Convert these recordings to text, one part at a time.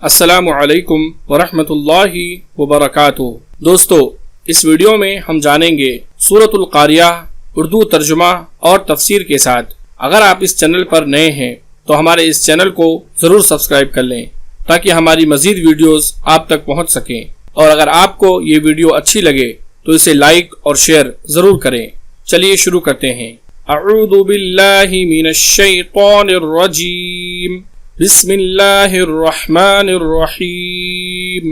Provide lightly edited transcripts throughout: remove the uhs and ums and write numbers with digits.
السلام علیکم ورحمۃ اللہ وبرکاتہ۔ دوستو، اس ویڈیو میں ہم جانیں گے سورۃ القاریہ اردو ترجمہ اور تفسیر کے ساتھ۔ اگر آپ اس چینل پر نئے ہیں تو ہمارے اس چینل کو ضرور سبسکرائب کر لیں تاکہ ہماری مزید ویڈیوز آپ تک پہنچ سکیں، اور اگر آپ کو یہ ویڈیو اچھی لگے تو اسے لائک اور شیئر ضرور کریں۔ چلیے شروع کرتے ہیں۔ اعوذ باللہ من الشیطان الرجیم، بسم اللہ الرحمن الرحیم۔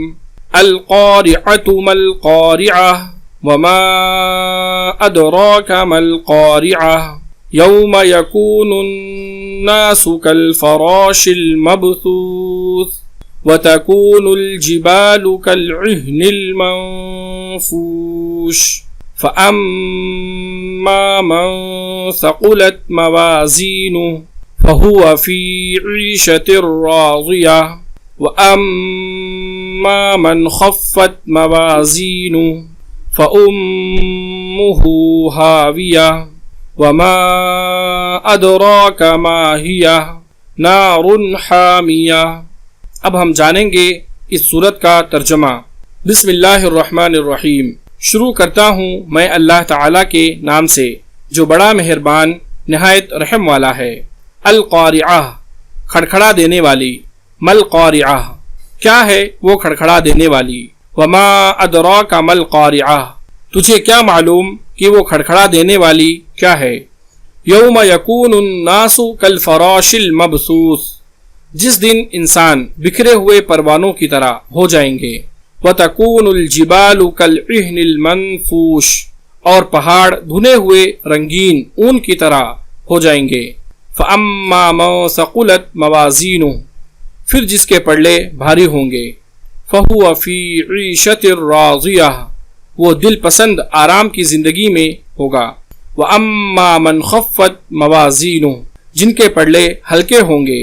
القارعۃ ما القارعہ وما ادراک ما القارعہ یوم یکون الناس کالفراش المبثوث وتکون الجبال کالعہن المنفوش فأما من ثقلت موازینہ فهو في عيشة راضية وأما من خفت موازينه فأمه هاوية وما أدراك ما هي نار حامية۔ اب ہم جانیں گے اس سورت کا ترجمہ۔ بسم اللہ الرحمن الرحیم، شروع کرتا ہوں میں اللہ تعالی کے نام سے جو بڑا مہربان نہایت رحم والا ہے۔ القارعہ، کھڑکھڑا دینے والی۔ مل قارعہ، کیا ہے وہ کھڑکھڑا دینے والی؟ وما ادراک مل قارعہ، تجھے کیا معلوم کہ وہ کھڑکھڑا دینے والی کیا ہے؟ یوم یکون الناس کالفراش المبثوث، جس دن انسان بکھرے ہوئے پروانوں کی طرح ہو جائیں گے۔ وتکون الجبال کالعہن المنفوش، اور پہاڑ دھنے ہوئے رنگین اون کی طرح ہو جائیں گے۔ فَأَمَّا مَن ثَقُلَتْ مَوَازِينُهُ، پھر جس کے پلڑے بھاری ہوں گے۔ فَهُوَ فِي عِيشَةٍ رَاضِيَةٍ، وہ دل پسند آرام کی زندگی میں ہوگا۔ وَأَمَّا مَنْ خَفَّتْ مَوَازِينُهُ، جن کے پلڑے ہلکے ہوں گے۔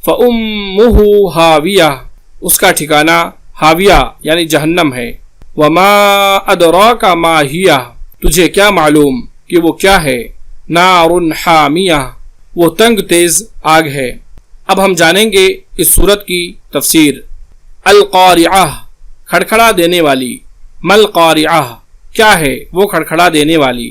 فَأُمُّهُ هَاوِيَةٌ، اس کا ٹھکانہ ہاویہ یعنی جہنم ہے۔ وَمَا أَدْرَاكَ مَا هِيَ، تجھے کیا معلوم کہ وہ کیا ہے؟ نَارٌ حَامِيَةٌ، وہ تنگ تیز آگ ہے۔ اب ہم جانیں گے اس سورت کی تفسیر۔ القارعہ، کھڑکھڑا دینے والی۔ مل قارعہ، کیا ہے وہ کھڑکھڑا دینے والی؟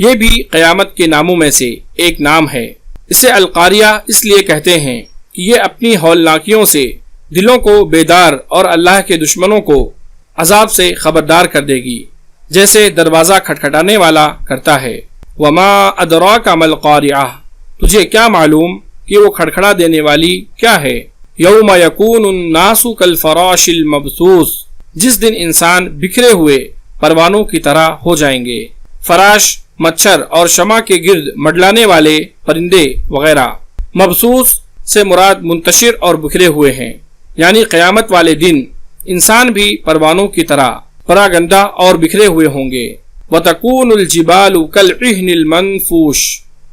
یہ بھی قیامت کے ناموں میں سے ایک نام ہے۔ اسے القاریہ اس لیے کہتے ہیں کہ یہ اپنی ہولناکیوں سے دلوں کو بیدار اور اللہ کے دشمنوں کو عذاب سے خبردار کر دے گی، جیسے دروازہ کھٹکھٹانے والا کرتا ہے۔ وما ادراک ما القارعہ، تجھے کیا معلوم کہ وہ کھڑکھڑا دینے والی کیا ہے؟ یوم یکون الناس کالفراش المبثوث، جس دن انسان بکھرے ہوئے پروانوں کی طرح ہو جائیں گے۔ فراش مچھر اور شمع کے گرد مڈلانے والے پرندے وغیرہ۔ مبثوث سے مراد منتشر اور بکھرے ہوئے ہیں، یعنی قیامت والے دن انسان بھی پروانوں کی طرح پراگندہ اور بکھرے ہوئے ہوں گے۔ وتکون الجبال کالعہن المنفوش،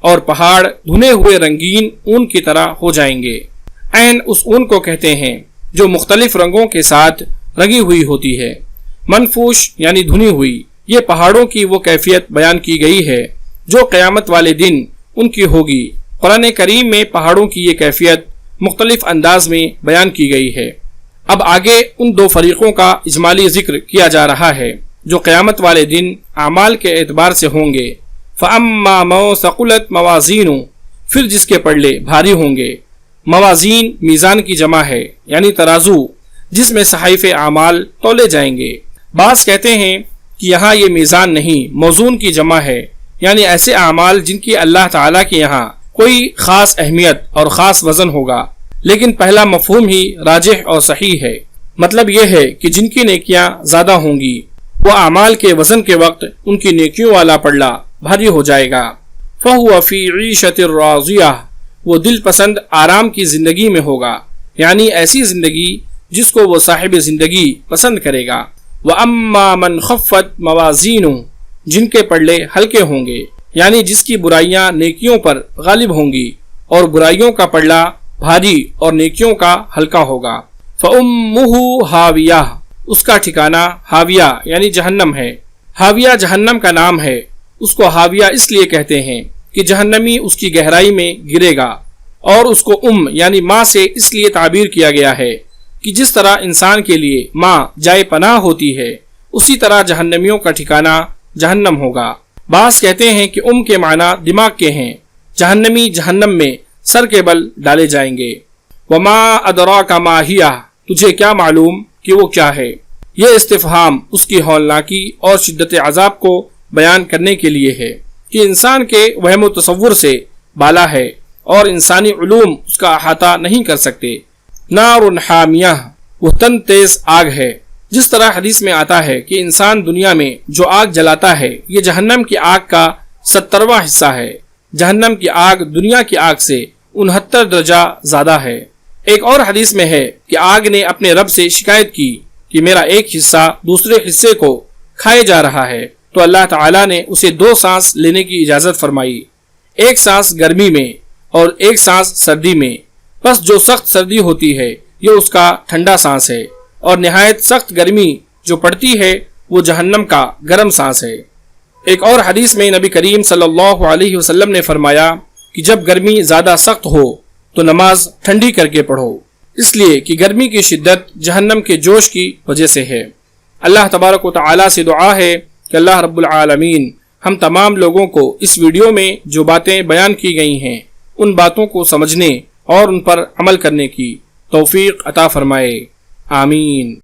اور پہاڑ دھنے ہوئے رنگین اون کی طرح ہو جائیں گے۔ عین اس اون کو کہتے ہیں جو مختلف رنگوں کے ساتھ رنگی ہوئی ہوتی ہے۔ منفوش یعنی دھنی ہوئی۔ یہ پہاڑوں کی وہ کیفیت بیان کی گئی ہے جو قیامت والے دن ان کی ہوگی۔ قرآن کریم میں پہاڑوں کی یہ کیفیت مختلف انداز میں بیان کی گئی ہے۔ اب آگے ان دو فریقوں کا اجمالی ذکر کیا جا رہا ہے جو قیامت والے دن اعمال کے اعتبار سے ہوں گے۔ فَأَمَّا مَن ثَقُلَتْ مَوَازِينُهُ، پھر جس کے پلڑے بھاری ہوں گے۔ موازین میزان کی جمع ہے، یعنی ترازو جس میں صحائف اعمال تولے جائیں گے۔ بعض کہتے ہیں کہ یہاں یہ میزان نہیں، موزون کی جمع ہے، یعنی ایسے اعمال جن کی اللہ تعالیٰ کے یہاں کوئی خاص اہمیت اور خاص وزن ہوگا، لیکن پہلا مفہوم ہی راجح اور صحیح ہے۔ مطلب یہ ہے کہ جن کی نیکیاں زیادہ ہوں گی وہ اعمال کے وزن کے وقت ان کی نیکیوں والا پلڑا بھاری ہو جائے گا۔ فَهُوَ فِي عِيشَةٍ رَاضِيَةٍ، وہ دل پسند آرام کی زندگی میں ہوگا، یعنی ایسی زندگی جس کو وہ صاحب زندگی پسند کرے گا۔ وَأَمَّا مَنْ خَفَّتْ مَوَازِينُهُ، جن کے پلڑے ہلکے ہوں گے، یعنی جس کی برائیاں نیکیوں پر غالب ہوں گی اور برائیوں کا پلڑا بھاری اور نیکیوں کا ہلکا ہوگا۔ فَأُمُّهُ هَاوِيَةٌ، اس کا ٹھکانہ ہاویہ یعنی جہنم ہے۔ ہاویہ جہنم کا نام ہے، اس کو ہاویہ اس لیے کہتے ہیں کہ جہنمی اس کی گہرائی میں گرے گا، اور اس کو یعنی ماں سے اس لیے تعبیر کیا گیا ہے کہ جس طرح انسان کے لیے ماں جائے پناہ ہوتی ہے اسی طرح جہنمیوں کا ٹھکانہ جہنم ہوگا۔ بعض کہتے ہیں کہ کے معنی دماغ کے ہیں، جہنمی جہنم میں سر کے بل ڈالے جائیں گے۔ وما ادراک ما ہی، تجھے کیا معلوم کہ وہ کیا ہے؟ یہ استفہام اس کی ہولناکی اور شدت عذاب کو بیان کرنے کے لیے ہے کہ انسان کے وہم و تصور سے بالا ہے اور انسانی علوم اس کا احاطہ نہیں کر سکتے۔ نار حامیہ، وہ تن تیز آگ ہے۔ جس طرح حدیث میں آتا ہے کہ انسان دنیا میں جو آگ جلاتا ہے یہ جہنم کی آگ کا 70واں حصہ ہے۔ جہنم کی آگ دنیا کی آگ سے 69 درجہ زیادہ ہے۔ ایک اور حدیث میں ہے کہ آگ نے اپنے رب سے شکایت کی کہ میرا ایک حصہ دوسرے حصے کو کھائے جا رہا ہے، تو اللہ تعالیٰ نے اسے 2 سانس لینے کی اجازت فرمائی، ایک سانس گرمی میں اور ایک سانس سردی میں۔ بس جو سخت سردی ہوتی ہے یہ اس کا ٹھنڈا سانس ہے، اور نہایت سخت گرمی جو پڑتی ہے وہ جہنم کا گرم سانس ہے۔ ایک اور حدیث میں نبی کریم صلی اللہ علیہ وسلم نے فرمایا کہ جب گرمی زیادہ سخت ہو تو نماز ٹھنڈی کر کے پڑھو، اس لیے کہ گرمی کی شدت جہنم کے جوش کی وجہ سے ہے۔ اللہ تبارک و تعالی سے دعا ہے کہ اللہ رب العالمین ہم تمام لوگوں کو اس ویڈیو میں جو باتیں بیان کی گئی ہیں ان باتوں کو سمجھنے اور ان پر عمل کرنے کی توفیق عطا فرمائے، آمین۔